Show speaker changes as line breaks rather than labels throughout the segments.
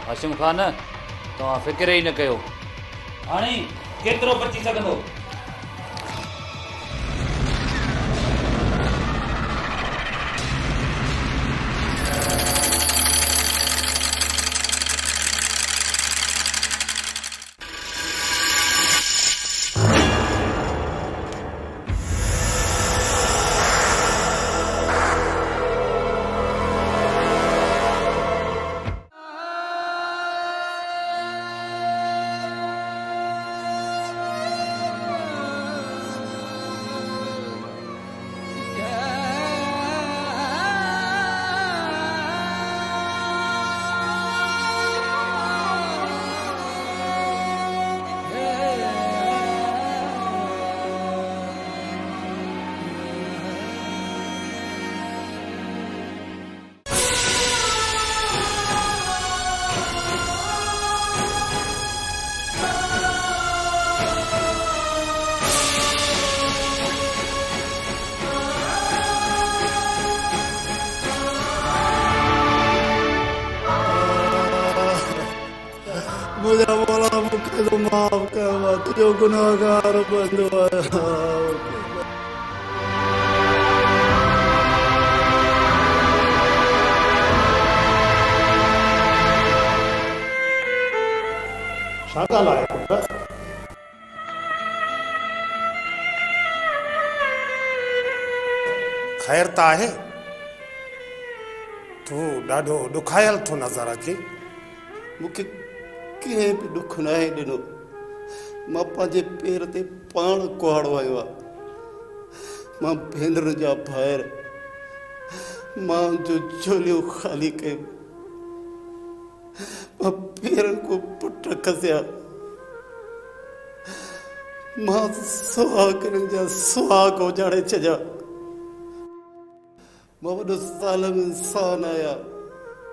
हाशिम ख़ान तव्हां फ़िक्र ई न कयो। हाणे केतिरो बची सघंदो?
मुझे बोला मुझे तो माफ कर, तुझे गुनाहगार बंदो
छा ॻाल्हि आहे पुट? ख़ैर त आहे? तूं ॾाढो ॾुखायल थो नज़र अचे।
मूंखे कंहिं बि ॾुख न आहे ॾिनो। मां पंहिंजे पेर ते पाण कुहाड़ो आयो आहे। मां भेनरुनि जा ॿाहिर मां जो झोलियूं ख़ाली कयूं। मां पेरनि को पुट खसिया। मां सुहागनि जा सुहाग उजाड़े छॾिया। मां वॾो ज़ालिम इंसान आहियां,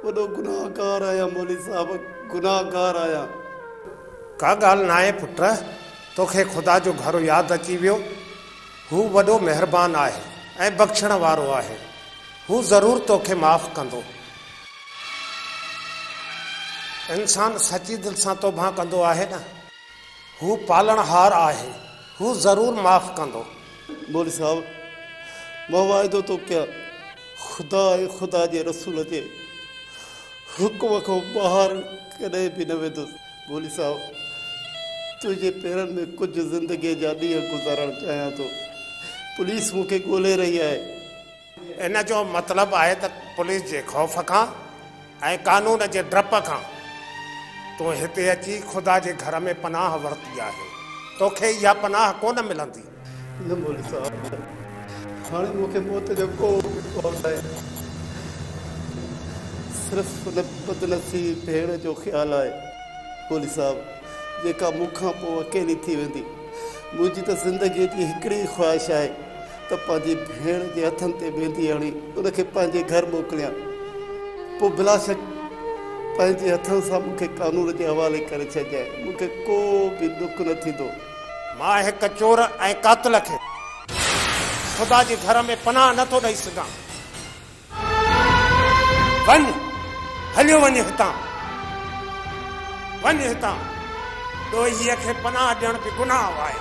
वॾो गुनाहगार आहियां। मौली साहब, गुनाहगार आहियां।
का ॻाल्हि न आहे पुट, तोखे ख़ुदा जो घर यादि अची वियो। हू वॾो महिरबान आहे ऐं बख़्शण वारो आहे। हू ज़रूरु तोखे माफ़ कंदो। इंसान सची दिलि सां तौबा कंदो आहे न, हू पालणहार आहे। हू ज़रूरु माफ़ कंदो।
मौली साहब, मां वाइदो थो कयां, ख़ुदा ऐं ख़ुदा जे रसूल जे हुकुम खां ॿाहिरि कॾहिं बि न वेंदुसि। मौली साहब, तुंहिंजे पेरनि में कुझु ज़िंदगीअ जा ॾींहं गुज़ारणु चाहियां थो। पुलिस मूंखे ॻोल्हे रही आहे।
इन जो मतिलबु आहे त पुलिस जे ख़ौफ़ खां ऐं कानून जे डप खां तूं हिते अची ख़ुदा जे घर में पनाह वरिती आहे। तोखे इहा पनाह कोन मिलंदी।
न मौली साहब, हाणे मूंखे मौत जो को ख़ौफ़ आहे। सिर्फ़ु हुन बदनसीब भेण जो ख़्यालु आहे। मौली साहब, जेका मूंखां पोइ अकेली थी वेंदी। मुंहिंजी त ज़िंदगीअ जी हिकिड़ी ख़्वाहिश आहे त पंहिंजी भेण जे हथनि ते मेहंदी हणी उनखे पंहिंजे घर मोकिलियां। पोइ बिला शक पंहिंजे हथनि सां मूंखे कानून जे हवाले करे छॾिजांइ। मूंखे को बि ॾुख न थींदो।
मां हिकु चोर ऐं कातिल खे ख़ुदा जे घर में पनाह नथो ॾेई सघां। वञ, हलियो वञ हितां, वञ हितां। ॾोहीअ खे पनाह ॾियण बि गुनाह आहे।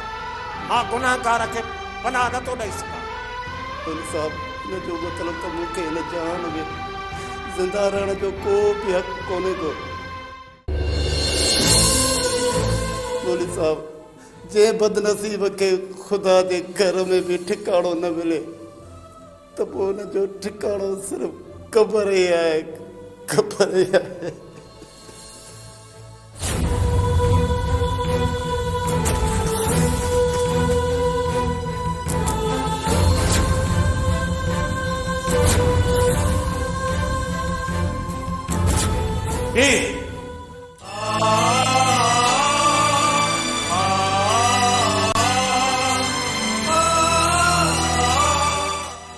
मां गुनाहगार खे पनाह नथो ॾेई सघां।
मौली साहब, हिन जो मतिलबु त मूंखे हिन जहान में ज़िंदा रहण जो को बि हक़ कोन्हे को। मौली साहब, जंहिं बदनसीब खे ख़ुदा जे घर में बि ठिकाणो न मिले त पोइ हुन जो ठिकाणो सिर्फ़ु क़बर ई आहे, क़बर ई आहे।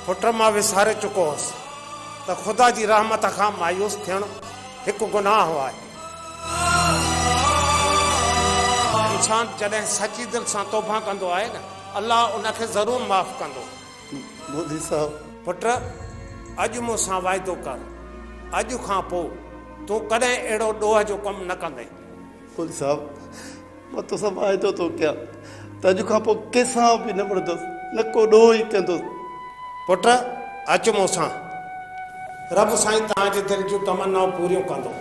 पुट, मां विसारे चुको हुअसि त ख़ुदा जी रहमत खां मायूस थियणु हिकु गुनाह आहे। इंसान जॾहिं सची दिलि सां तौबा कंदो आहे न, अल्लाह उनखे ज़रूरु माफ़ कंदो।
मोदी साहब,
पुट, अॼु मूंसां वाइदो कर, अॼु खां पोइ तूं कॾहिं अहिड़ो ॾोह जो कमु न कंदे।
पुलिस साहब मां तोसां वाइदो थो कयां त अॼु खां पोइ कंहिंसां बि न विढ़ंदुसि, न को ॾोह ई कंदुसि।
पुट अच मूंसां, रब साईं तव्हांजे दिलि जूं तमन्नाऊं पूरियूं कंदो।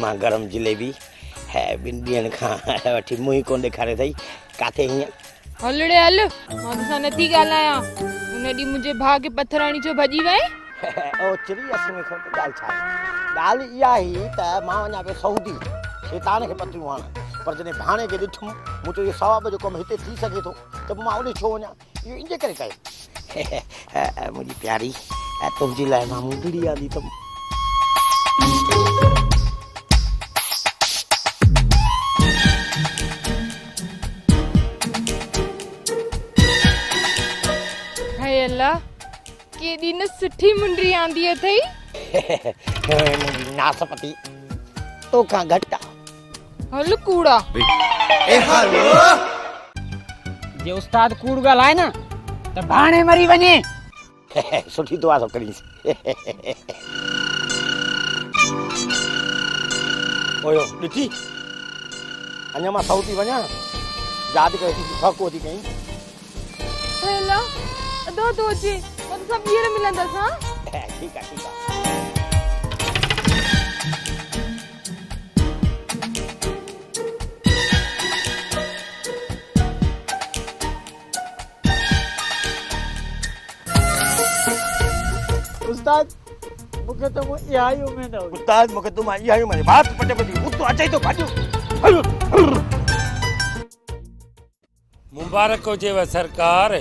गरमा गरम जिलेबी है ॿिनि ॾींहंनि खां वठी मुंहुं ई कोन ॾेखारे अथई किथे हीअं
हलड़े हल मां तोसां नथी ॻाल्हायां उन ॾींहुं मुंहिंजे भाउ खे पथराणी जो भॼी वई
ओ चिड़ी असुर खां त ॻाल्हि छा आहे ॻाल्हि इहा ई त मां वञा पियो सऊदी शैतान खे पतियूं हणण पर जॾहिं भाणे खे ॾिठुमि मूं चयो इहो सवाब जो कमु हिते थी सघे थो त मां ओॾे छो वञा इहो इन करे कयो मुंहिंजी प्यारी तुंहिंजी लाइ मां मुंदड़ी आंदी अथमि
अल्लाह केॾी न सुठी मुंडी आंदी अथई
मुंहिंजी नासपती तोखां घटि आहे
हल कूड़ा
जे उस्ताद कूड़ ॻाल्हाए न त भाणे मरी वञे
सुठी दुआ थो करीस ओयो ॾिठी अञा मां सऊदी वञा यादि करे थको थी कई
अल्लाह अदो तो अचे मां तोसां ॿीहर मिलंदसि हा
ठीकु आहे ठीकु आहे
उस्ताद मूंखे त इहा ई उमेद हुई
उस्ताद मूंखे तूं मां इहा ई उमेद बात पटे पटी तूं अचई तो भाॼियो
मुबारक हुजेव सरकार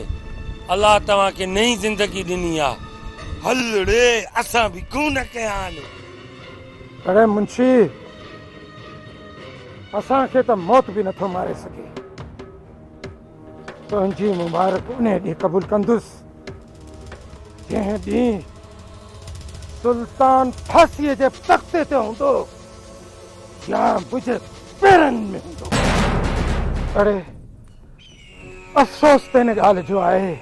अल्लाह तव्हां खे नई ज़िंदगी ॾिनी आहे हलड़े असां बि कोन कया आहिनि
अरे मुंशी असांखे त मौत बि नथो मारे सघे तुंहिंजी मुबारक उन ॾींहुं क़बूल कंदुसि जंहिं ॾींहुं सुल्तान फांसीअ जे तख़्ते ते हूंदो या मुंहिंजे पेरनि में हूंदो अरे अफ़सोस त हिन ॻाल्हि जो आहे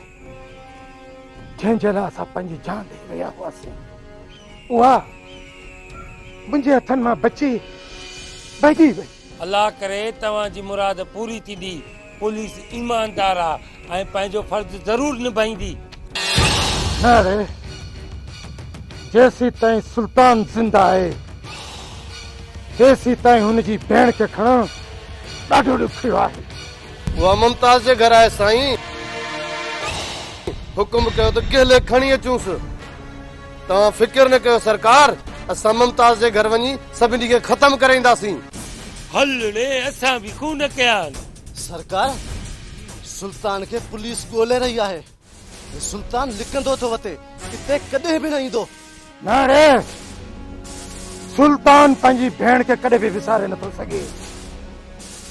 जंहिंजे लाइ असां पंहिंजी जान ॾेई रहिया हुआसीं उहा मुंहिंजे हथनि मां बची भॼी वई
अल्लाह करे तव्हांजी मुराद पूरी थींदी पुलिस ईमानदार आहे ऐं पंहिंजो फर्ज़ ज़रूर निभाईंदी
न रे जेसी ताईं सुल्तान ज़िंदा आहे तेसी ताईं हुनजी भेण खे खणणु ॾाढो ॾुखियो आहे
उहा मुमताज़ जे घर आहे साईं हुकुम कयो त केले खणी अचूंसि तव्हां फिक्र न कयो सरकार असां मुमताज़ जे घर वञी सभिनी खे ख़तम करे ईंदासीं
हलड़े असां बि कोन कया आहिनि
सरकार सुल्तान खे पुलिस ॻोल्हे रही आहे सुल्तान लिकंदो थो वते हिते कॾहिं बि न ईंदो
न रे सुल्तान पंहिंजी भेण खे कॾहिं बि विसारे नथो सघे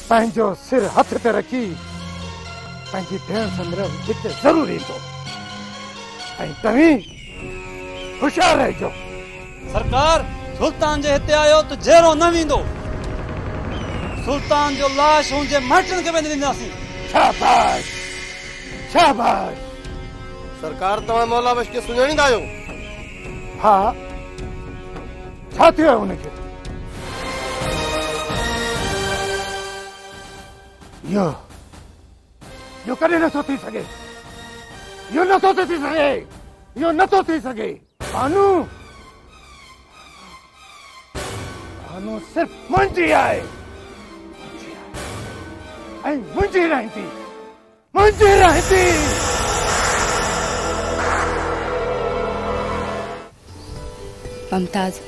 पंहिंजो सिर हथ ते रखी पंहिंजी भेण संदर हिते ज़रूर ईंदो ऐं तव्हीं होशियार रहिजो
सरकार सुल्तान जे हिते आयो त जहिड़ो न वेंदो सुल्तान जो लाश हुनजे माइटनि खे वेंदे ॾींदासीं
शाबाश शाबाश
सरकार तव्हां मौला बश खे सुञाणींदा आहियो
हा छा थियो आहे हुनखे यो कॾहिं नथो थी सघे यो नथो थी सघे यो नथो थी सघे भानू भानू सिर्फ़ मुंहिंजी आहे ऐं मुंहिंजी रहंदी
मुमताज़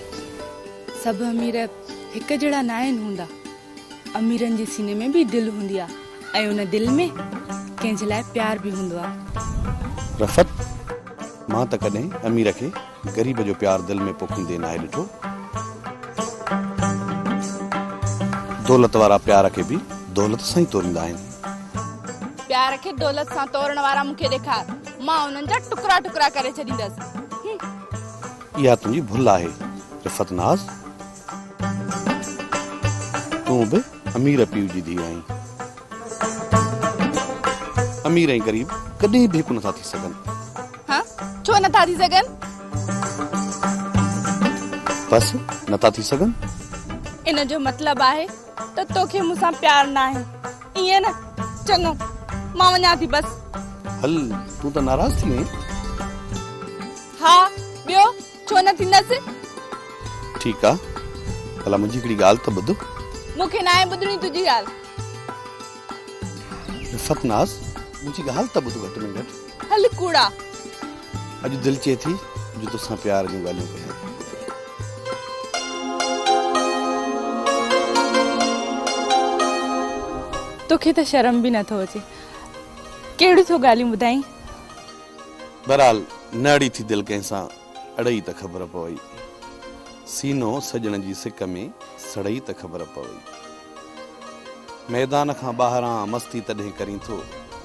सभु अमीर हिकु जहिड़ा न आहिनि हूंदा अमीरनि जे सीने में बि दिलि हूंदी आहे ऐं उन दिलि में कंहिंजे लाइ प्यार बि हूंदो आहे
रफ़त मां त कॾहिं अमीर खे ग़रीब जो प्यार दिलि में पोखींदे न आहे ॾिठो दौलत वारा प्यार खे बि दौलत सां ई तोड़ींदा आहिनि
प्यार खे दौलत सां तोड़ण वारा मूंखे ॾेखार मां उन्हनि जा टुकड़ा टुकड़ा करे छॾींदसि
इहा तुंहिंजी भुल आहे रिफ़त नाज़ तूं बि अमीर पीउ जी धीउ आहीं अमीर ऐं ग़रीब कॾहिं बि हिकु नथा थी सघनि
हाँ छो नथा थी सघनि
बस नथा थी सघनि
इन जो मतिलबु आहे त तोखे मूंसां प्यार न आहे ईअं न चङो मां वञा थी बस
हल तूं त नाराज़ थी वहीं
हा ॿियो छो न थींदसि
ठीकु आहे भला मुंहिंजी हिकिड़ी ॻाल्हि त ॿुध।
मूंखे ना आहे ॿुधणी तुंहिंजी ॻाल्हि।
सतनाज़ मुंहिंजी ॻाल्हि त ॿुध घटि में घटि।
हल कूड़ा।
अॼु दिलि चए थी जो तोसां प्यार जूं ॻाल्हियूं कयां।
तोखे त शर्म बि नथो अचे, कहिड़ियूं थो ॻाल्हियूं ॿुधाई।
बहरहाल न अड़ी थी दिलि कंहिंसां अड़ई त ख़बर पवई, सीनो सजण जी सिक में सड़ई त ख़बर पवई। मैदान खां ॿाहिरां मस्ती तॾहिं करीं थो,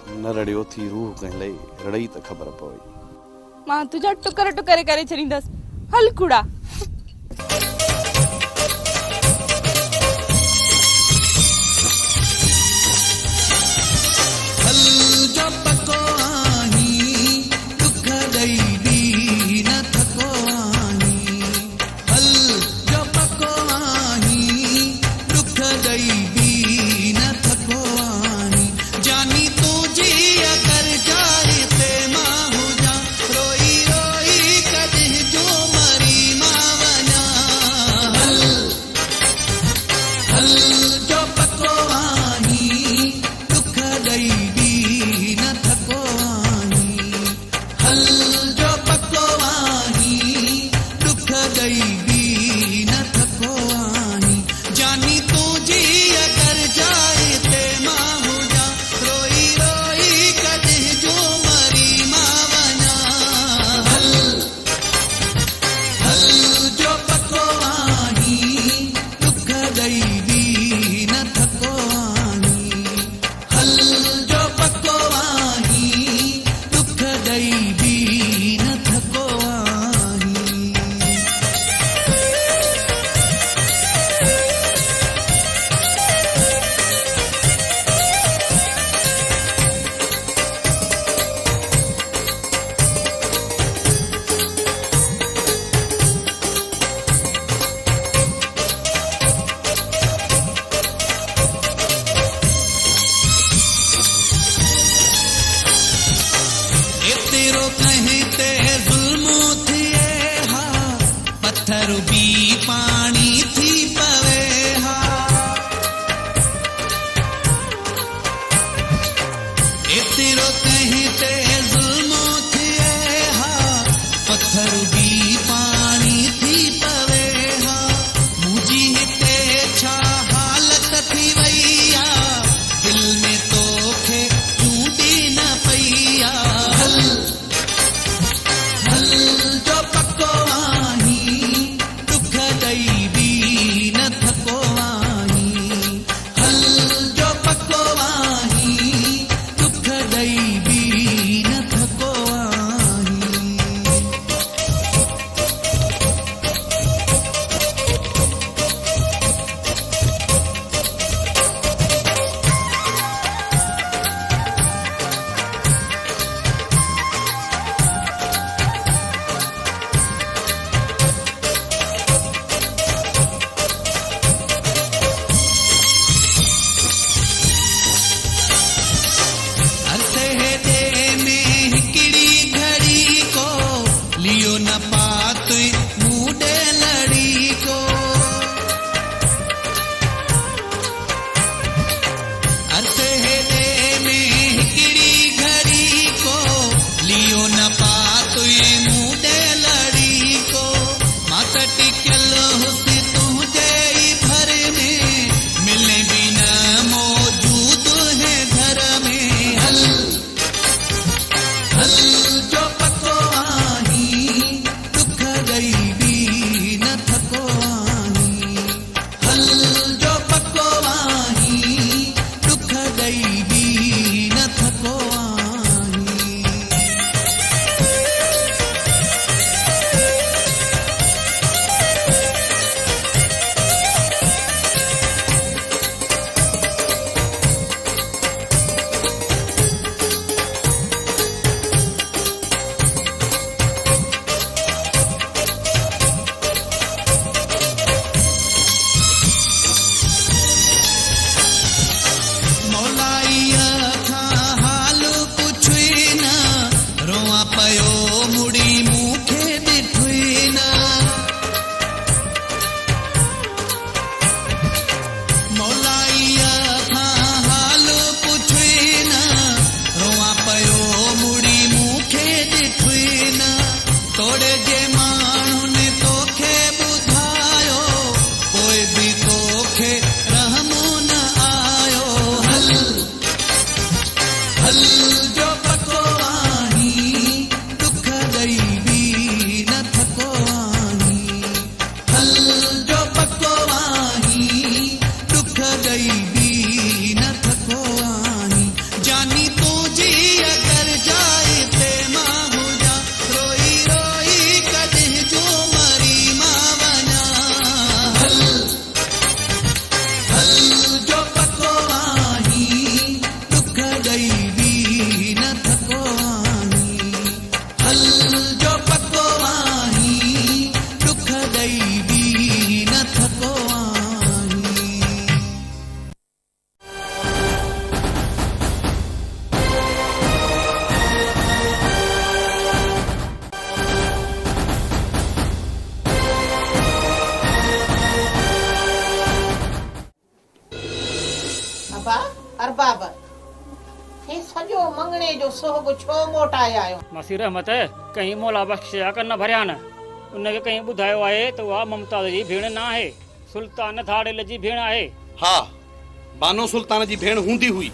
न रड़ियो थी रूह कंहिं लई रड़ई त ख़बर पवई।
मां तुंहिंजा टुकर टुकर करे छॾींदसि। हल कूड़ा।
अरबाब हे सॼो मंगणे जो सोग छो मोटाए आयो?
मासी रहमत कहीं मौला बख्श जा कन भरिया न उनखे कहीं ॿुधायो आहे त उहा मुमताज़ जी भेण न आहे, सुल्तान धाड़ेल जी भेण आहे।
हा, बानो सुल्तान जी भेण हूंदी हुई,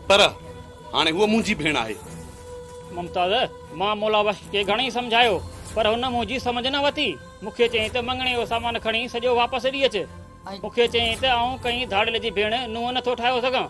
पर हाणे उहा मुंहिंजी भेण आहे।
मुमताज़, मां मौला बख्श खे घणेई सम्झायो पर हुन मुंहिंजी समझ न वरिती। मूंखे चई त मंगणे जो सामान खणी सॼो वापसि ॾी अच। मूंखे चई त आऊं कहीं धाड़ेल जी भेण नुंहुं नथो ठाहियो सघां।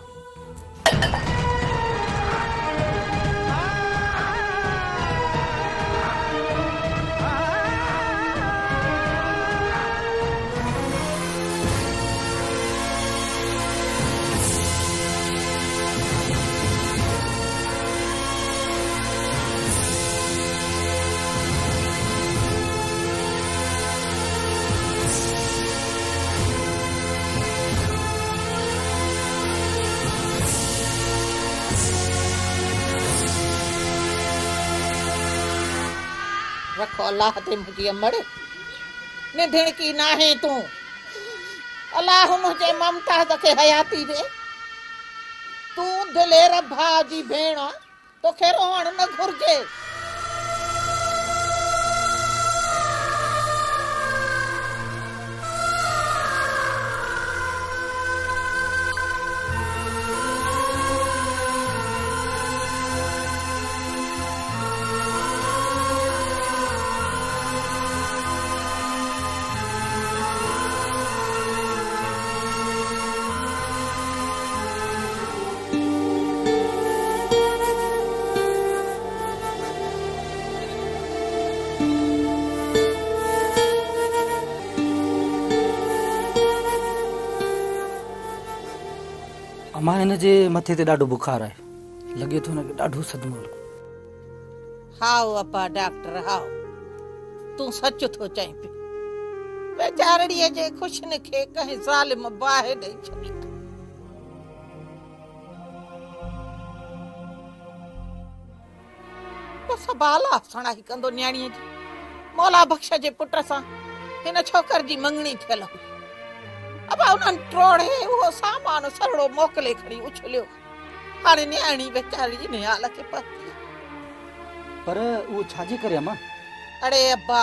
रखो अल्लाह ते मुझी अमड़ निढण की नाहे तू। अल्लाह मुझे मुमताज के हयाती दे। तू दिलेर भा जी भेण तोखे रोहण न घुर्जे।
मां हिन जे मथे ते ॾाढो बुखार आहे, लॻे थो हिनखे ॾाढो सदमो लॻो।
हाओ अपा डॉक्टर हाओ, तू सच थो चई पे। बेचारड़ीअ जे खुशन खे कंहिं ज़ालिम बाहि ॾेई छॾी। सबाला सणाई कंदो न्याणीअ जी। मौला बख्श जे पुट सां हिन छोकर जी मंगणी थियल हुई। अब उन्हनि ट्रोड़े उहो सामान सरड़ो मोकिले खणी उछलियो। हाणे न्याणी बेचारी इन हाल खे पहुती।
पर उहो छाजे करे अम्मा?
अड़े अब्बा,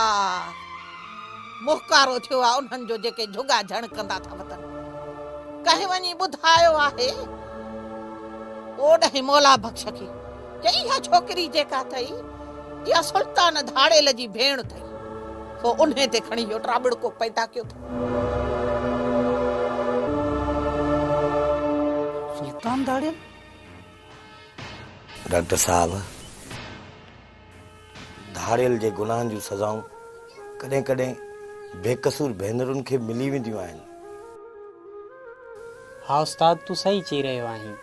मुहकारो थियो आहे उन्हनि जो जेके झुगा झण कंदा था वतन। कंहिं वञी ॿुधायो आहे ओॾे मौला बख्श खे चई इहा छोकिरी जेका अथई इहा सुल्तान धाड़ेल जी भेण अथई। सो उन्हे ते खणी इहो ट्राबड़को पैदा कयो अथई।
सुल्तान धाड़ेल?
डॉक्टर साहब, धाड़ेल जे गुनाहनि जूं सज़ाऊं कॾहिं कॾहिं बेकसूर भेनरुनि खे मिली वेंदियूं आहिनि।
हा उस्ताद, तूं सही चई रहियो आहीं।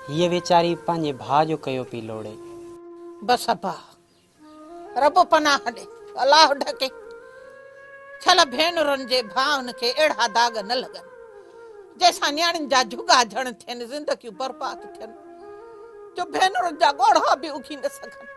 हीअ वेचारी पंहिंजे भाउ जो कयो पई लोड़े।
बस अब्बा, रब पनाह ॾे, अलाह ढके। छल भेनरुनि जे भाउनि खे अहिड़ा दाग न लॻनि जैसा न्याणियुनि जा झुगा झण थियनि, ज़िंदगियूं बर्बाद थियनि, जो भेनरुनि जा ॻोढ़ा बि उगी न सघनि।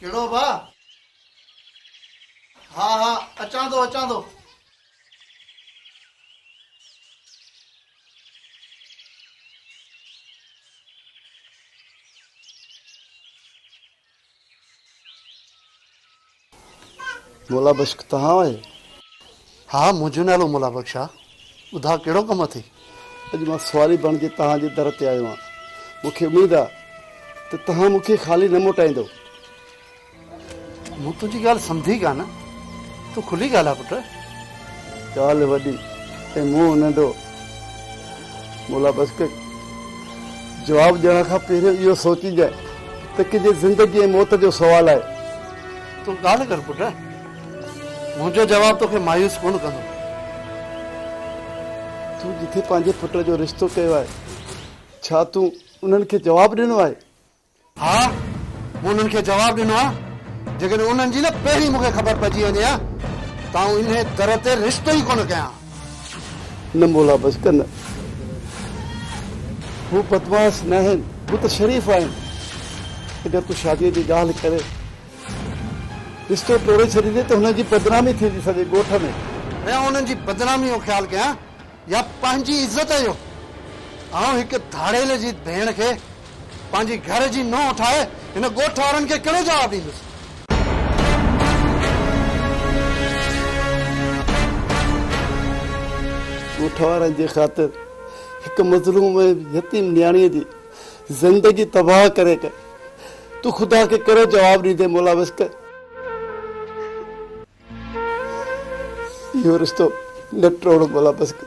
केड़ो बा? हाँ हाँ अचां दो अचां दो।
मोला बख्श तव्हां आहियो?
हाँ मुंहिंजो नालो मोला बख्श आहे। ॿुधा कहिड़ो कमु अथई?
अॼु मां सवारी बणिजी तव्हांजे दर ते आयो आहियां। मूंखे उमेदु आहे त तव्हां मूंखे ख़ाली न मोटाईंदो।
मूं तुंहिंजी ॻाल्हि सम्झी कान, तूं खुली ॻाल्हि आहे पुटु।
ॻाल्हि वॾी ऐं मुंहुं नंढो। मोला बख्श जवाबु ॾियण खां पहिरियों इहो सोचीजांइ त कंहिंजे ज़िंदगी ऐं मौत जो सुवालु आहे।
तूं ॻाल्हि कर पुटु, मुंहिंजो जवाबु तोखे मायूस कोन कंदो।
तूं जिथे पंहिंजे पुट जो रिश्तो कयो आहे, छा तूं उन्हनि खे जवाबु ॾिनो आहे?
हा, मूं उन्हनि खे जवाबु ॾिनो आहे। जेकॾहिं उन्हनि जी न पहिरीं मूंखे ख़बर पइजी वञे हा ताऊं इन्हें दर ते रिश्तो ही कोन कयां।
न मोला बस कर न, वो बदमाश न आहिनि, वो तो शरीफ़ आहिनि। अगर तू शादीअ जी ॻाल्हि करे रिश्तो तोड़े छॾींदे त हुनजी बदनामी थींदी सॼे ॻोठ में।
या उन्हनि जी बदनामी जो ख़्यालु कयां या पंहिंजी इज़त जो। ऐं हिकु धाड़ेल जी भेण खे पंहिंजी घर जी नौं ठाहे हिन ॻोठ वारनि खे कहिड़ो जवाबु ॾींदुसि?
ॻोठ वारनि जे ख़ातिर हिकु मज़लूम यतीम न्याणीअ जी ज़िंदगी तबाह करे कर तू ख़ुदा खे कहिड़ो जवाबु ॾींदे मोला बसकर? इहो रिश्तो न टोड़ मोला बसकर,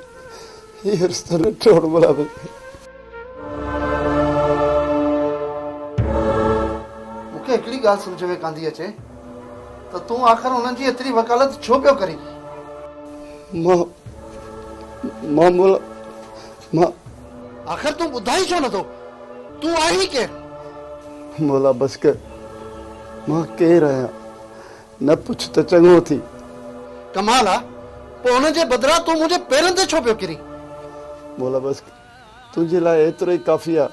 इहो रिश्तो न टोड़ मोला बसकर।
मूंखे हिकिड़ी ॻाल्हि सम्झ में कान थी अचे त तूं आख़िर हुननि जी एतिरी वकालत छो पियो करीं? मां मोला मां आख़िर तूं ॿुधाई छो नथो? तूं आहीं केरु?
मोला बसकर, मां केरु आहियां न पुछ त चङो थी।
कमाल आहे, पोइ हुन जे बदिरां तूं मुंहिंजे पेरनि ते छो पियो किरी?
मोला बसकर, तुंहिंजे लाइ एतिरो ई काफ़ी आहे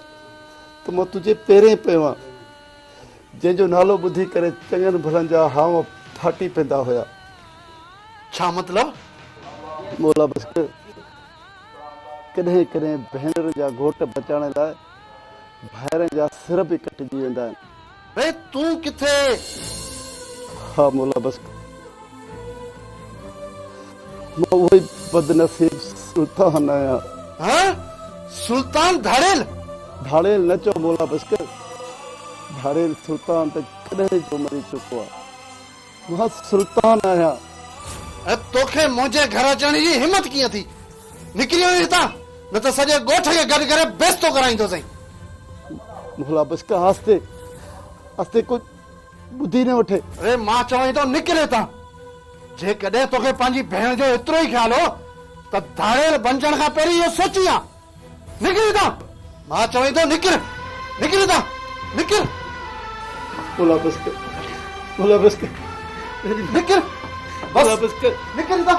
त मां तुंहिंजे पेरे पियो आहियां, जंहिंजो नालो ॿुधी करे चङनि भलनि जा हाव फाटी पवंदा हुया।
छा मतिलब?
मोला बसकर, कॾहिं कॾहिं भेनर जा घोट बचाइण लाइ भाइरनि जा सिर बि कटिजी वेंदा आहिनि।
रे तूं किथे?
हा मोला बसकर, मां उहो बदनसीब सुल्तान आहियां।
हाँ? सुल्तान धाड़ेल?
धाड़ेल न चओ मोला बसकर, धाड़ेल सुल्तान त कॾहिं जो मरी चुको आहे। मां सुल्तान आहियां।
तोखे मुंहिंजे घर अचण जी हिम्मत कीअं थी? निकिरी वञ हितां, न त सॼे ॻोठ खे गॾु करे बेइज़्तो कराईंदो सही।
मोला बसकर, आस्ते आस्ते, कुझु ॿुधी न वठे।
अरे मां चवां थो निकिरे हितां। जेकॾहिं तोखे पंहिंजी भेण जो एतिरो ई ख्यालु हो त धाड़ेल बणजण खां पहिरीं इहो सोची आ। निकिर हितां, मां चवां थो निकिर, निकिर हितां, निकिर।
मोला बसकर, मोला बसकर,
निकिर,
मोला बसकर,
निकिर हितां।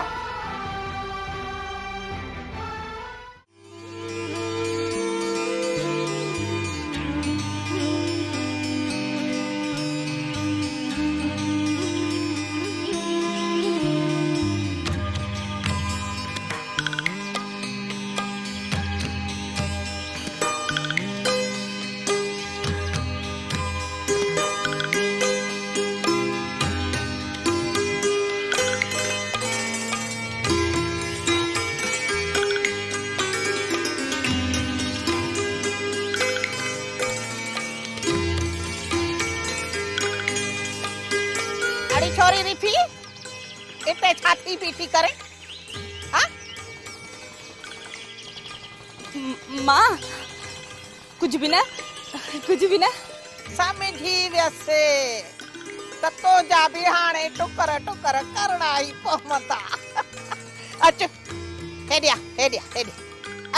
छोरी रिफी इते छाती पीटी करे? हाँ?
माँ कुछ भी ना, कुछ भी ना।
समझी वैसे ततो जा भी हाणे टुकर टुकर करना ही पवंदा। अचो हेडिया हेडिया हेडिया,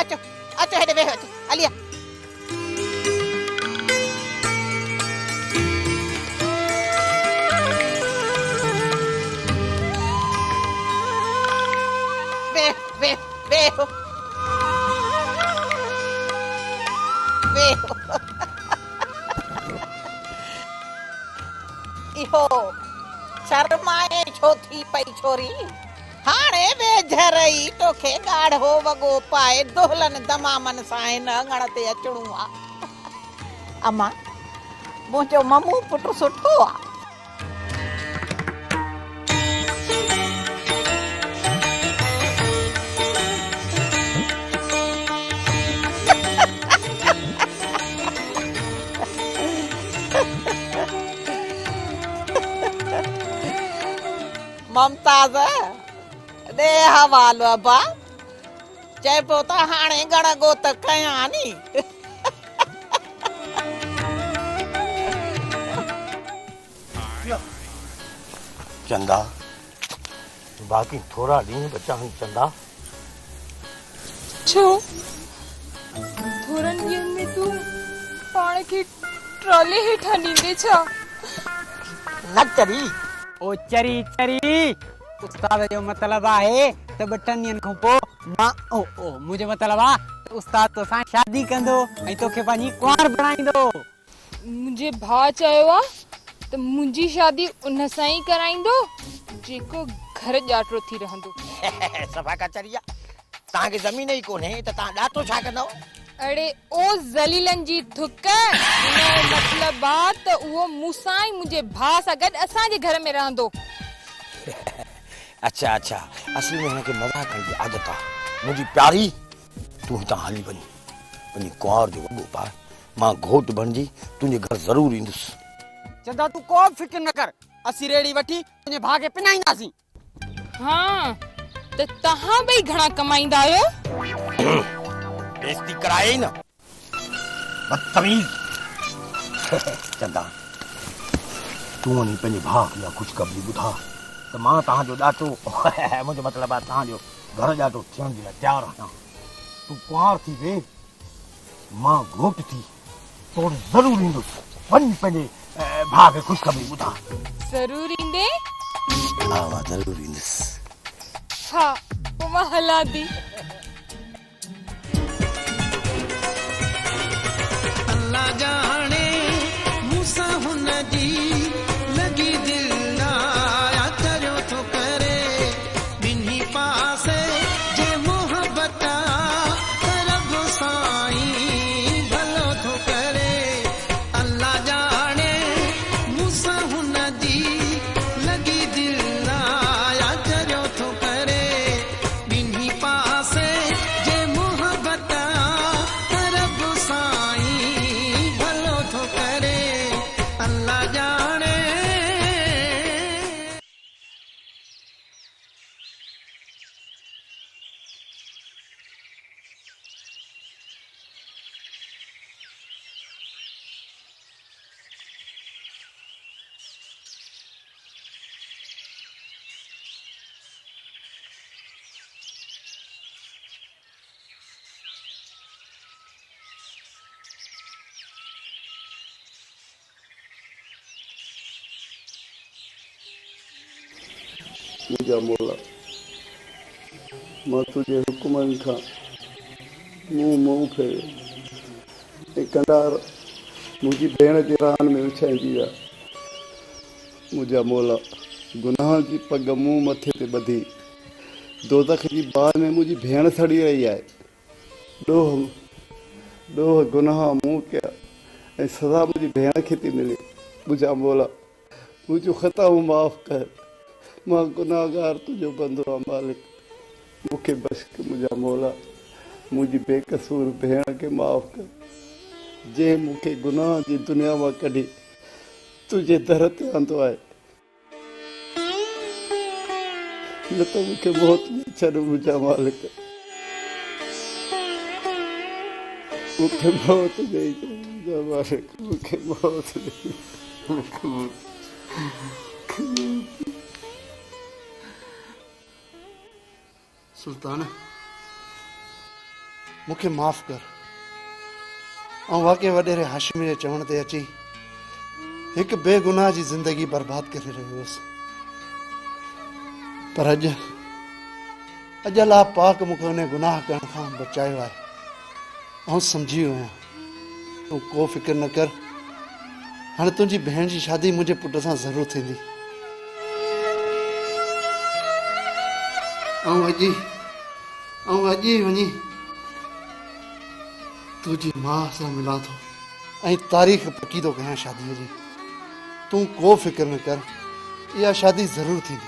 अचो अचो हेडे वेहो, अचो हलिया। वेहो वेहो। इहो शर्माए छो थी पई छोरी? हाणे वेझरई तोखे ॻाढ़ो वॻो पाए दुल्हन दमामन सां हिन अङण ते अचणो आहे। अम्मा मुंहिंजो मम्मू पुटु सुठो आहे। ममताज दे हवालो अब्बा, चइबो त हाणे गण गोत कयां नी।
चंदा, बाक़ी थोड़ा ॾींहं बचा आहिनि चंदा।
छो थोरनि ॾींहंनि में तूं पाण खे ट्रॉली हेठां ॾींदे छा?
न चरी, ओ चरी चरी
उस्ताद जो मतलब आहे त 2 ॾींहंनि खां पोइ मां मुंहिंजो मतलब आहे त उस्ताद तोसां शादी कंदो ऐं तोखे पंहिंजी कुंवार बणाईंदो।
मुंहिंजे भाउ चयो आहे त मुंहिंजी शादी उन सां ई कराईंदो जेको घर ॼाटो थी रहंदो।
सभा कचरिया तव्हांखे ज़मीन ई कोन्हे त तव्हां ॾाटो छा कंदव?
अड़े ओ ज़लीलनि जी थुक, हिन जो मतलब आहे त उहो मूंसां ई मुंहिंजे भाउ सां गॾु असांजे घर में रहंदो।
अच्छा अच्छा, असली में हिनखे मज़ाक करण जी आदत आहे। मुंहिंजी प्यारी, तूं हितां हली वञ, वञी कुंवार जो वॻो पाए, मां घोट बणिजी तुंहिंजे घर ज़रूरु ईंदुसि।
चंदा तूं को फिक्र न कर, असीं रेड़ी वठी तुंहिंजे भाउ खे पिनाईंदासीं।
हाँ त तव्हां ॿई घणा कमाईंदा आहियो?
बेइज्जती कराए न, बदतमीज़। चंदा तूं वञी पंहिंजे भाउ खे ख़ुशख़बरी ॿुधा त मां तव्हांजो ॾाटो मुंहिंजो मतिलबु आहे तव्हांजो घर ॾाटो थियण जे लाइ तयारु आहियां। तूं कुंवार थी वे, मां घोट थी तोड़े ज़रूरु ईंदुसि। वञ पंहिंजे भाउ खे ख़ुशख़बरी ॿुधा।
ज़रूरु ईंदे?
हा मां ज़रूरु ईंदुसि।
हा पोइ मां हलां थी।
अल्लाह जाने मूंसां हुन जी लगी दिल आया करियो थो करे ॿिन्ही पासे जे मोहबत रब साईं भलो थो करे। अल्लाह जाने मूंसां हुन जी लगी दिल आया करियो थो करे ॿिन्ही पासे जे मोहबत रब साईं भलो थो करे। अल्लाह जाने।
मुंहिंजा मोला, मां तुंहिंजे हुकुमनि खां मुंहुं फेरियो ऐं कंडार मुंहिंजी भेण जे रान में विछाईंदी आहे। मुंहिंजा मोला, गुनाह जी पग मूं मथे ते ॿधी दोज़ख जी बाहि में मुंहिंजी भेण सड़ी रही आहे। ॾोह गुनाह मूं कया ऐं सज़ा मुंहिंजी भेण खे थी मिले। मुंहिंजा मोला, मुंहिंजूं ख़ताऊं माफ़ कर, मां गुनाहगार तुंहिंजो बंदो आहे मालिक, मूंखे बख़्श कर। मुंहिंजा मोला, मुंहिंजी बेकसूर भेण खे माफ़ कर, जंहिं मूंखे गुनाह जी दुनिया मां कढी तुंहिंजे दर ते आंदो आहे। न त मूंखे मौत में छॾ मुंहिंजा मालिक, मूंखे मौत ॾेई छॾ मुंहिंजा मालिक, मूंखे मौत ॾेई, मूंखे मौत।
सुल्तान, मूंखे माफ़ कर। ऐं वाक़ई वॾेरे हाशिमी जे चवण ते अची हिकु बेगुनाह जी ज़िंदगी बर्बाद करे रहियो हुयुसि, पर अॼु अल्लाह पाक मूंखे उन गुनाह करण खां बचायो आहे। ऐं सम्झी वियो आहियां, तूं को फिक्र न कर। हाणे तुंहिंजी भेण जी शादी मुंहिंजे पुट सां ज़रूरु थींदी। ऐं अॼु ई वञी तुंहिंजी माउ सां मिलां थो ऐं तारीख़ पकी थो कयां शादीअ जी। तूं को फिक्र न कर, इहा शादी ज़रूरु थींदी।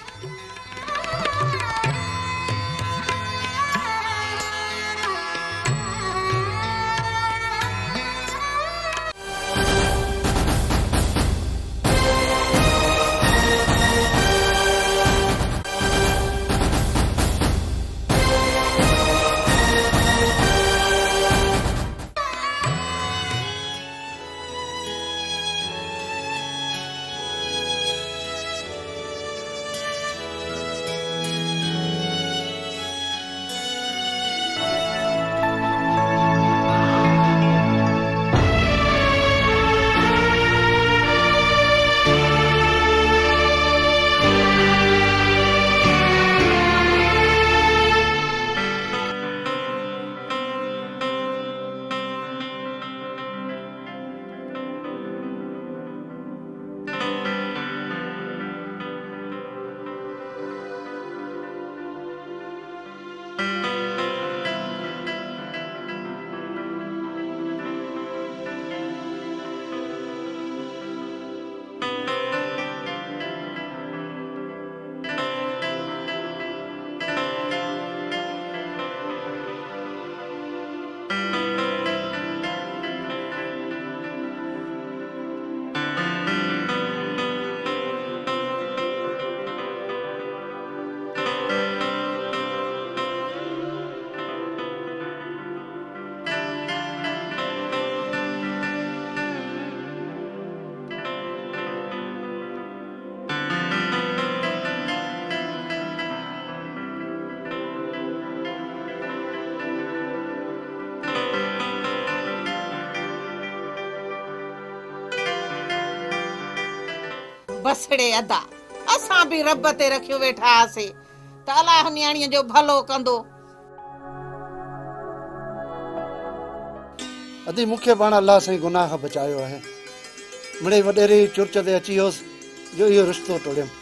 वसड़े अदा असां भी रब ते रखियो वेठा आसे त अलाह न्याणीअ जो भलो कंदो।
अदी मूंखे पाण अलाह साईं गुनाह खां बचायो आहे। मिड़े वॾेरे चुर्च ते अची वियोसि जो इहो रिश्तो तोड़ियमि।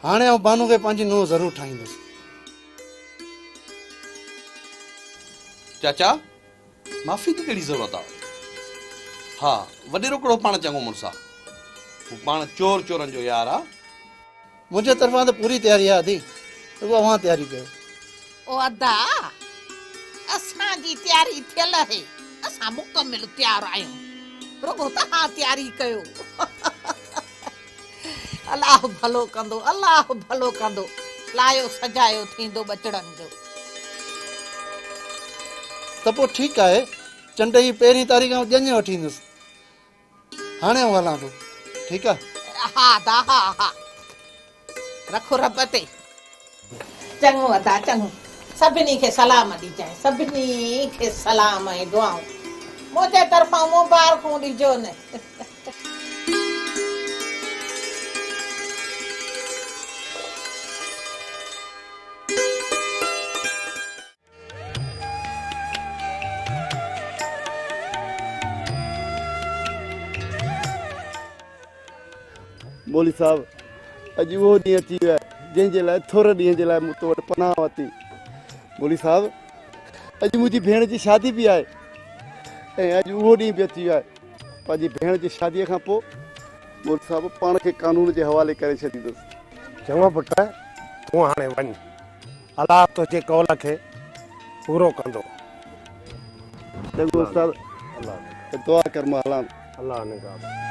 हाणे आउं बानू खे पंहिंजी नुंहुं ज़रूरु ठाहींदुसि।
चाचा माफ़ी की कहिड़ी ज़रूरत आहे? हा वॾेरो कहिड़ो पाण चङो मुड़ुस आहे, हू पाण चोर चोरनि जो यार आहे।
मुंहिंजे तरफ़ां त पूरी तयारी आहे अदी, रुगो अव्हां तयारी कयो।
ओ अदा असांजी तयारी थियल आहे, असां मुकमिल तयार आहियूं, रुगो तव्हां तयारी कयो। अलाह भलो कंदो, अलाह भलो कंदो। लायो सजायो थींदो बचड़नि जो।
त पोइ ठीकु आहे, चंड जी पहिरीं तारीख़ आउं ॼञ वठी ईंदुसि। हाणे आउं हलां थो, ठीकु आहे?
हा दा हा हा, रखो रब ते। चङो अदा चङो, सभिनी खे सलाम ॾिजांइ, सभिनी खे सलाम ऐं दुआऊं मुंहिंजे तरफ़ां मुबारकूं ॾिजो न।
मौली साहब अॼु उहो ॾींहुं अची वियो आहे जंहिंजे लाइ थोरे ॾींहं जे लाइ मूं तो वटि पनाह वरिती। मौली साहब अॼु मुंहिंजी भेण जी शादी बि आहे ऐं अॼु उहो ॾींहुं बि अची वियो आहे। पंहिंजी भेण जी शादीअ खां पोइ मौली साहब पाण खे कानून जे हवाले करे छॾींदुसि।
चङो पुट, तूं हाणे वञ, अलाह तुंहिंजे कौल खे पूरो कंदो।
चङो उस्ताद, दुआ कर मां हलां।
अलाह ने कहा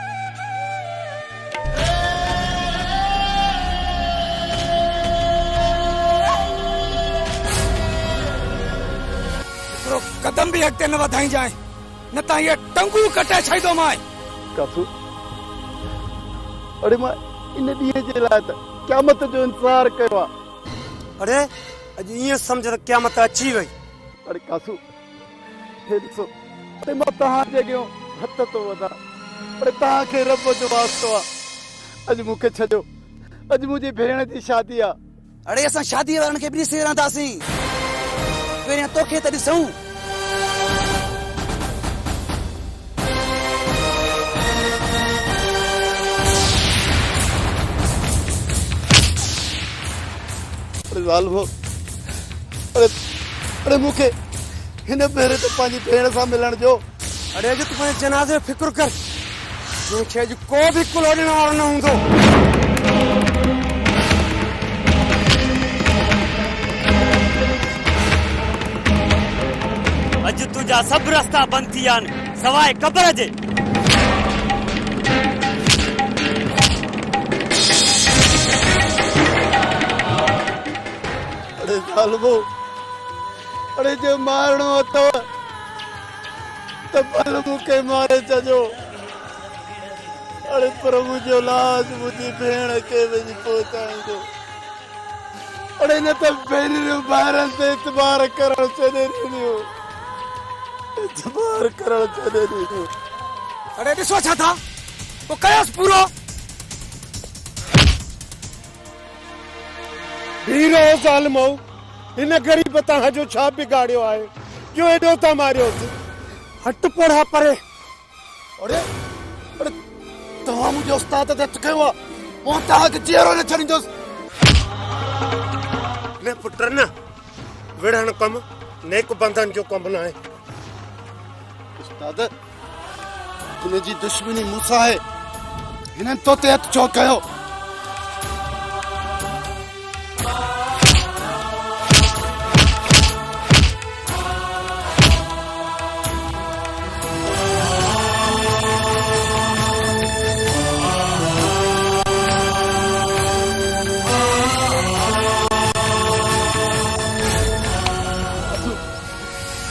कदम भी अॻिते न वधाई जाए, न त ये टंगू कटे छॾींदो मां।
कासू अरे मां इन ॾींहं जे लाइ त क़यामत जो इंतज़ार कयो आहे।
अरे अॼु ईअं सम्झ त क़यामत अची वई।
अरे कासू हे ॾिसो, अरे मां तव्हांजे अॻियां हथ थो वधां, अरे तव्हांखे रब जो वास्तो आहे। अॼु मूंखे छॾियो, अॼु मुंहिंजी भेण जी शादी आहे।
अरे असां शादी वारनि खे बि ॾिसी रहंदासीं, पहिरियां तोखे त ॾिसूं।
अरे मूंखे हिन भेरे त पंहिंजी भेण सां मिलण जो।
अरे अॼु तूं पंहिंजे जनाज़े जो फिक्र कर, जंहिंखे अॼु को बि कुलो ॾियण वारो न हूंदो।
अॼु तुंहिंजा सभु रस्ता बंदि थी विया आहिनि सवाइ क़बर जे।
अरे ज़ालिमो, अरे जो मारणो अथव त भल मूंखे मारे छॾियो। अरे पर मुंहिंजो लाज मुंहिंजी भेण खे वञी पहुचाईंदो। अरे न त भेनरियूं ॿारनि ते एतबार करणु छॾे ॾिनियूं, एतबार करणु छॾे ॾिनियूं।
अरे ॾिसो छा था, पोइ कयोसि पूरो।
हीरो ज़ालिमो, हिन ग़रीब तव्हांजो छा बिगाड़ियो आहे जो एॾो था मारियोसि? हट पड़ा परे।
अरे अरे तव्हां मुंहिंजे उस्ताद ते हथु कयो आहे, मां तव्हांखे चेहरो न छॾींदुसि।
न पुट न, विढ़ण कमु नेक बंधन जो कमु न आहे।
उस्ताद हिनजी दुश्मनी मूंसां आहे, हिननि तो ते हथु छो कयो?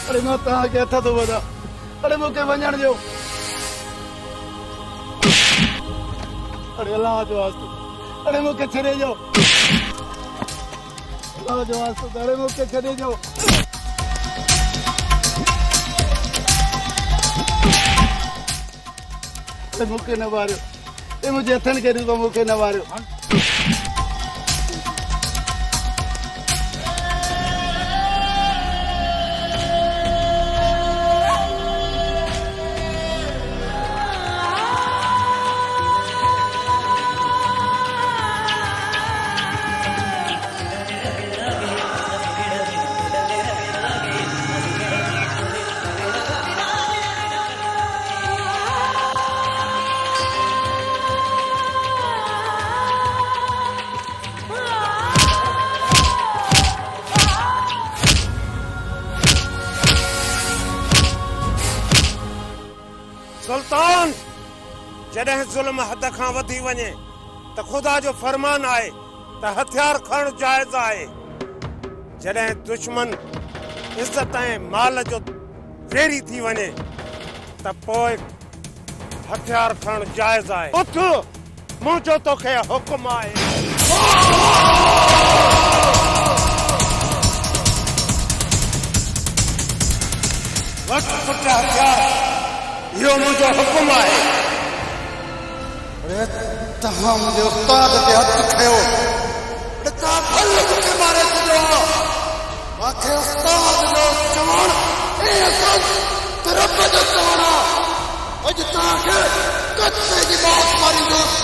अरे मां तव्हांखे हथ थो वधां, अरे मूंखे वञण ॾियो। अरे अलाह जो वास्तो, अरे मूंखे छॾे ॾियो। अलाह जो वास्तो, अरे मूंखे छॾे ॾियो। अरे मूंखे न मारियो,
ये मुझे हथन के रूप मूंखे न मारियो।
सुल्तान जॾहिं ज़ुल्म हद खां वधी वञे त ख़ुदा जो फरमान आहे त हथियार खणणु जाइज़ आहे। जॾहिं दुश्मन इज़त ऐं माल जो वेरी थी वञे त पोइ हथियार खणणु जाइज़ आहे। उथ, मुंहिंजो तोखे हुकुम आहे। वक़्तु पुट हथियार, इहो मुंहिंजो हुकुम आहे।
अरे तव्हां मुंहिंजे उस्ताद ते हथु खयो, तव्हां भले मूंखे मारे छॾियो। मूंखे उस्ताद जो चवणु ऐं असल त रब जो चवणु आहे। अॼु तव्हांखे कच्चे जी मौत मारींदुसि।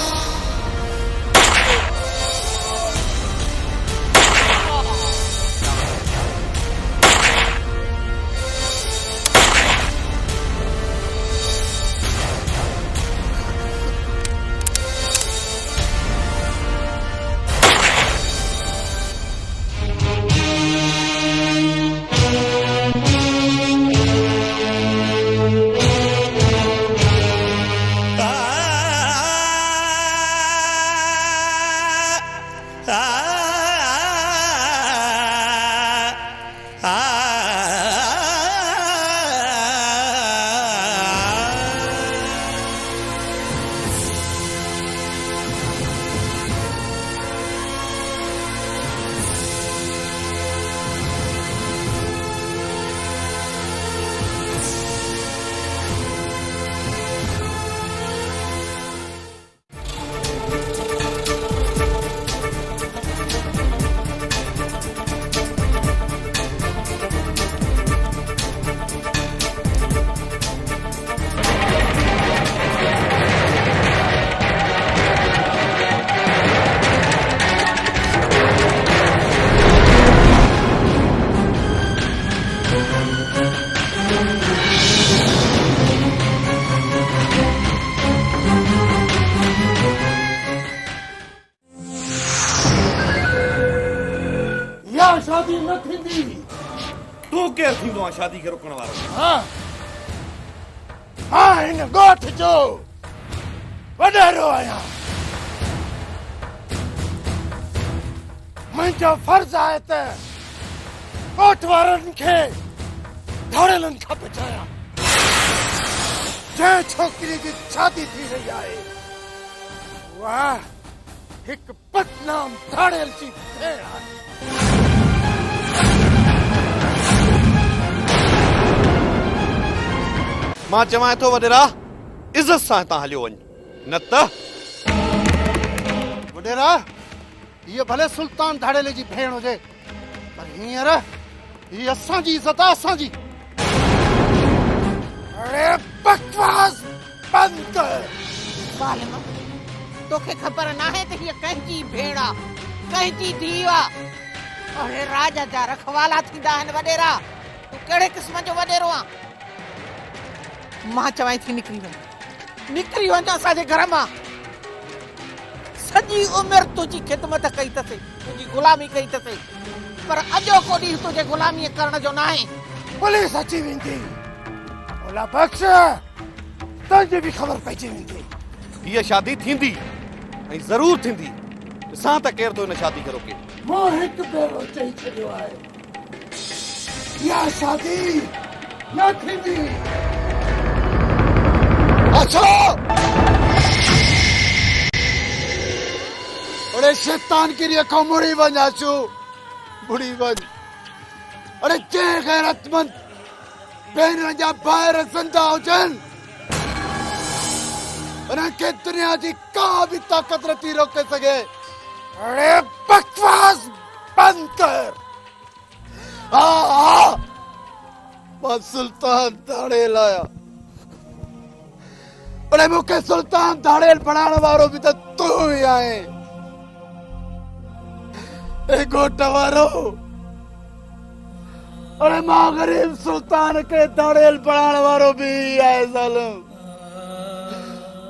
शादी न थींदी।
तू केरु थींदो आहे शादी खे रोकण वारो?
हाँ हिन ॻोठ जो वॾेरो आहियां। मुंहिंजो फर्ज़ आहे त ॻोठ वारनि खे धड़ेलनि खां बचायां। जंहिं छोकिरी जी शादी थी रही आहे उहा हिकु बदनाम धड़ेल जी भेण आहे।
मां चवां थो वॾेरा, इज़त सां हितां हलियो वञ, न त
वॾेरा हीअ भले सुल्तान धाड़ेले जी भेण हुजे, पर हींअर हीअ असांजी इज़त आहे, असांजी।
अरे बकवास बंद कर।
ज़ालिम, तोखे ख़बर नाहे त हीअ कंहिंजी भेण आहे, कंहिंजी धीउ आहे। अरे राजा जा रखवाला थींदा आहिनि वॾेरा। तूं कहिड़े क़िस्म जो वॾेरो आहे? मां चवां थी निकिरी वञ असांजे घर मां। सॼी उमिरि तुंहिंजी ख़िदमत कई अथसि, तुंहिंजी ग़ुलामी कई अथसि, पर अॼोको ॾींहुं तुंहिंजे ग़ुलामीअ करण जो न आहे।
पुलिस अची वेंदी, ओला बख्श तुंहिंजी बि ख़बर पइजी वेंदी।
हीअ शादी थींदी ऐं ज़रूर थींदी। ॾिसां त केरु थो हिन शादी खे रोके।
मां हिकु भेरो चई छॾियो आहे, इहा शादी न थींदी।
अच्छा अरे शैतान की अखों मुड़ी वञ, आशू मुड़ी वञ। अरे जंहिं गैरतमंद भेनर जा ॿाहिरि ज़िंदा हुजनि उनखे दुनिया जी का भी ताक़त नथी रोके सघे। अरे बकवास बंद कर। हा मां सुल्तान धाड़ेल आया। अरे मूंखे सुल्तान धाड़ेल बणाइण वारो भी त तू ही आहे। ए घोट वारो, अरे मां गरीब सुल्तान के धाड़ेल बणाइण वारो भी आहे ज़ालिम।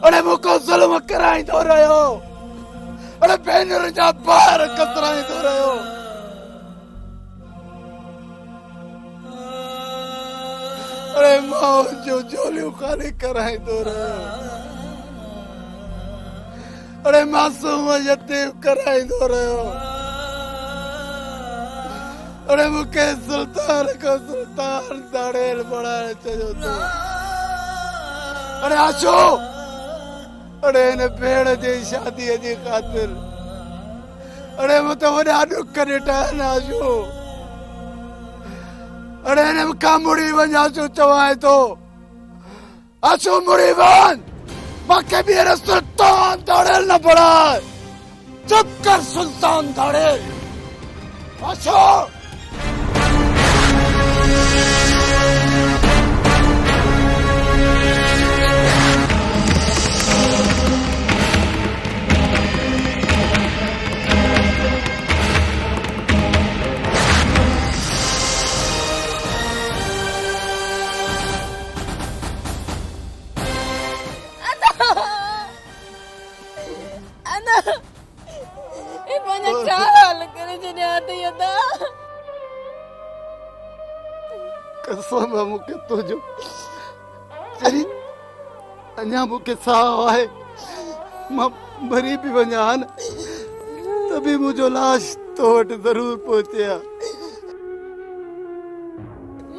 अरे मूंखे ज़ुल्म कराईंदो रहियो। अरे भेनर जा ॿार कतराईंदो रहियो। अरे मां जो झोलियूं ख़ाली कराईंदो रहियो। अरे मासूम यतीम कराईंदो रहियो। अरे मूंखे सुल्तान को सुल्तान धाड़ेल बणाइण चयो तूं। अरे आशो, अरे हिन भेण जी शादीअ जी ख़ातिर अरे मूं त वॾा ॾुख ॾिठा आहिनि आशो। अरे हिन मूंखां मुड़ी वञ आशो चवां थो। आशो मुड़ी वञ, मूंखे बि हिन सुल्तान धाड़ेल न बणाए। चुप कर सुल्तान धाड़ेल। आशो कसम है मूंखे तुझो। जरी अञा मूंखे साह आहे। मां मरी भी वञा न तभी मुंहिंजो लाश तो वटि ज़रूर पहुचे हा।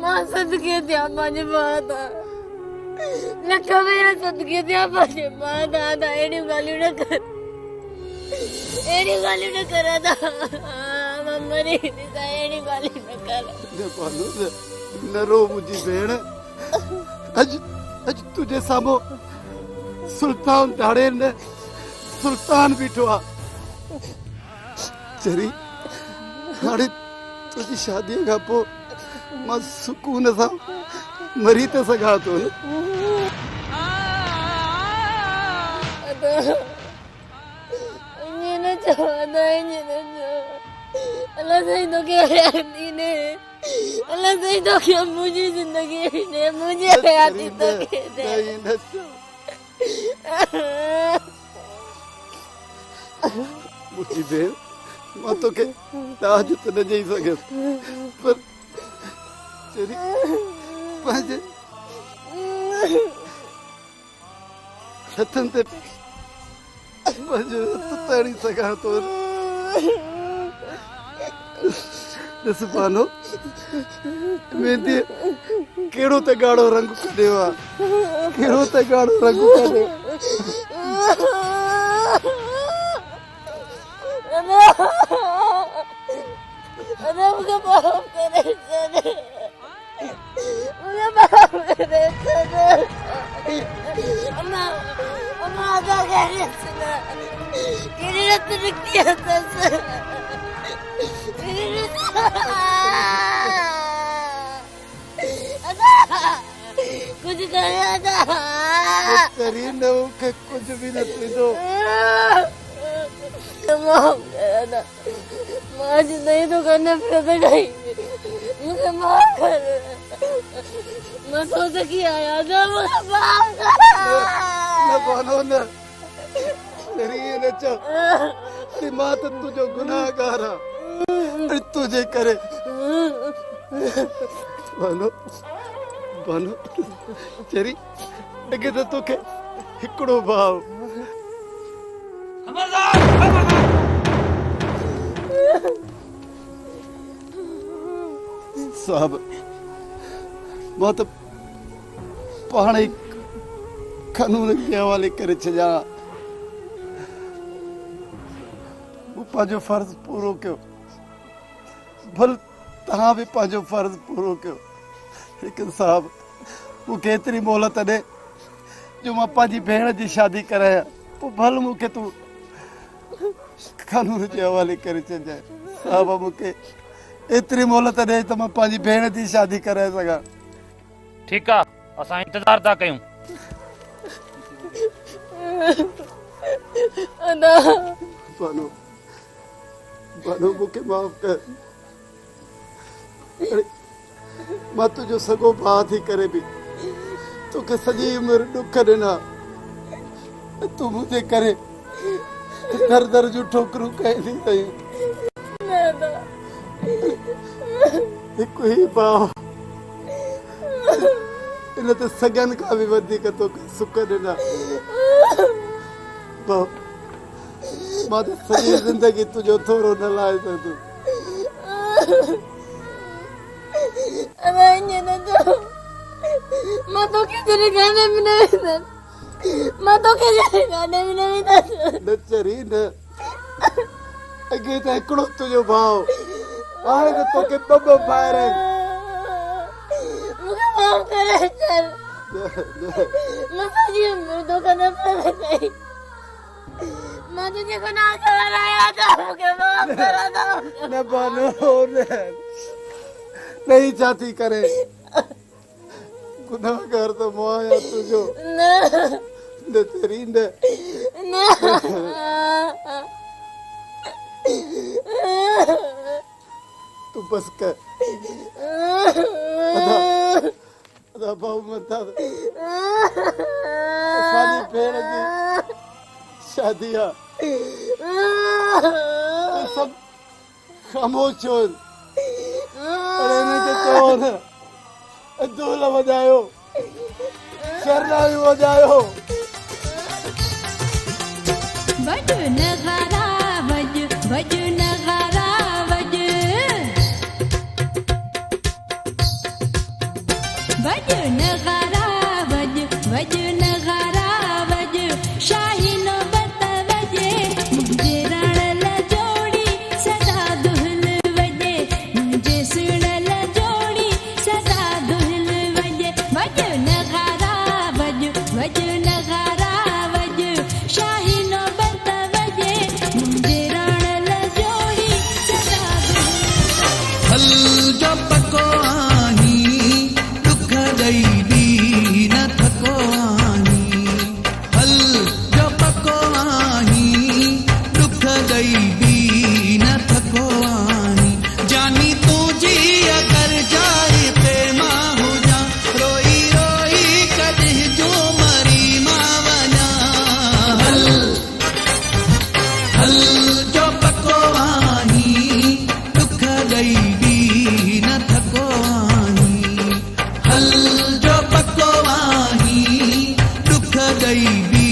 मां सदके थिया पंहिंजे मां तां। लख भेरा सदके थिया पंहिंजे मां तां। अहिड़ियूं ॻाल्हियूं न कर, अहिड़ियूं ॻाल्हियूं न कर। मां मरी ॾिसां, अहिड़ियूं ॻाल्हियूं न कर।
न रो मुंहिंजी भेण। अॼु तुंहिंजे साम्हूं सुल्तान धाड़ेल न सुल्तान बीठो आहे। चरी हाणे तुंहिंजी शादीअ खां पोइ मां सुकून सां मरी त सघां थो न।
ईअं न चओ, ईअं न चओ। अल्लाह साईं तोखे हयाती ॾे। अल्लाह साईं तोखे मुंहिंजी ज़िंदगी ॾे, मुंहिंजी हयाती तोखे ॾे।
मुंहिंजी भेण, मां तोखे ताज त न ॾेई सघियसि, पर चरी पंहिंजे हथनि ते पंहिंजो हथ ताड़ी सघां थो। ॾिस पानो, मेहंदी कहिड़ो त ॻाढ़ो रंग कढियो आहे, कहिड़ो त ॻाढ़ो रंग कढियो।
मूंखे माफ़ करे छॾ, मूंखे माफ़ करे छॾ। अम्मा अदा खैरियत न, कहिड़ी रत निकिती अथसि, कुछ कर
तेरी न मूंखे कुछ भी न थींदो।
मां जिंदगी तो करने फिर गई, मुझे माफ कर। मैं सोच के आया था, मुझे माफ कर।
न बनो न, तेरी न चो, ती मां तो तुझो गुनाहगार है, तुझे करे। बनो बनो चरी अगे तो तोखे हिकड़ो भाव। साहब मां तो पाण ही कानून के हवाले करे छॾिया। मूं पंहिंजो फर्ज़ पूरो कयो, भल तव्हां भी पंहिंजो फर्ज़ पूरो कयो। लेकिन साहब मूंखे एतिरी मोहलत ॾे
जो मां पंहिंजी भेण जी शादी करायां पोइ भल मूंखे तूं कानून जे हवाले करे छॾजांइ। साहब मूंखे एतिरी मोहलत ॾे त मां पंहिंजी भेण जी शादी कराए सघां।
ठीकु आहे, असां इंतज़ार था कयूं।
बानो बानो मूंखे माफ़ कर। मां तुंहिंजो सॻो भाउ थी करे बि तोखे सॼी उमिरि ॾुख ॾिना। तूं मुंहिंजे करे दर दर जूं ठोकरूं कयई अथई। हिकु ई भाउ इन ते सॻनि खां बि वधीक तोखे सुख ॾिना। भाउ मां त सॼी ज़िंदगी तुंहिंजो थोरो न लाहे सघंदुमि।
मां तोखे जॾहिं गाने में न वेंदसि, मां तोखे जॾहिं गाने में न वेंदसि।
न चरी न, अॻे त हिकिड़ो तुंहिंजो भाउ, हाणे त तोखे ॿ भाइर आहिनि।
मूंखे माफ़ करे छॾ। मां सॼी उमिरि तोखे नफ़रत कई। मां तुंहिंजे गुनाह करण आया था, मूंखे माफ़ करे दो।
न बानो न नहीं छा थी करे गुनाहगार तो मां आहियां तुंहिंजो। न तेरी न तू बस कर। अदा भाऊ मता असांजी भेण जी शादी आहे। सभु ख़ामोश छो आहिनि? अरे हिनखे चओ न धूल वॼायो, शरणायूं वॼायो।
वॼ नगारा वॼ वॼ नगारा वॼ वॼ नगारा वॼ वॼ नगारा वॼ शाही नौबत वॼे मुंहिंजे रण ल जोड़ी सदा दुहिल वॼे मुंहिंजे सुण ल जोड़ी सदा दुहिल वॼे वॼ नगारा वॼ वॼ नगारा वॼ शाही नौबत वॼे मुंहिंजे रण ल जोड़ी सदा
हल जो पको आही दुख ॾई बि न थको आही। हल जो पको आही दुख ॾई बि न थको आही। जानी तुंहिंजी अगरि जाए ते मां हुजां रोई रोई कॾहिं जो मरी मां वञा। हल हल जो पको आही दुख ॾई बि न थको आही। हल जो पको आही दुख ॾई बि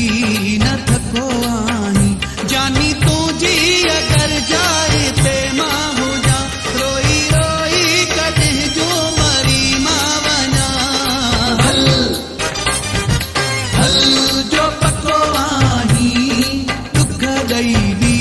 न थको आही। जानी तुंहिंजी अगरि जाए ते मां हुजां रोई रोई कॾहिं जो मरी मां वञा। हल हल जो पको आही दुख ॾई बि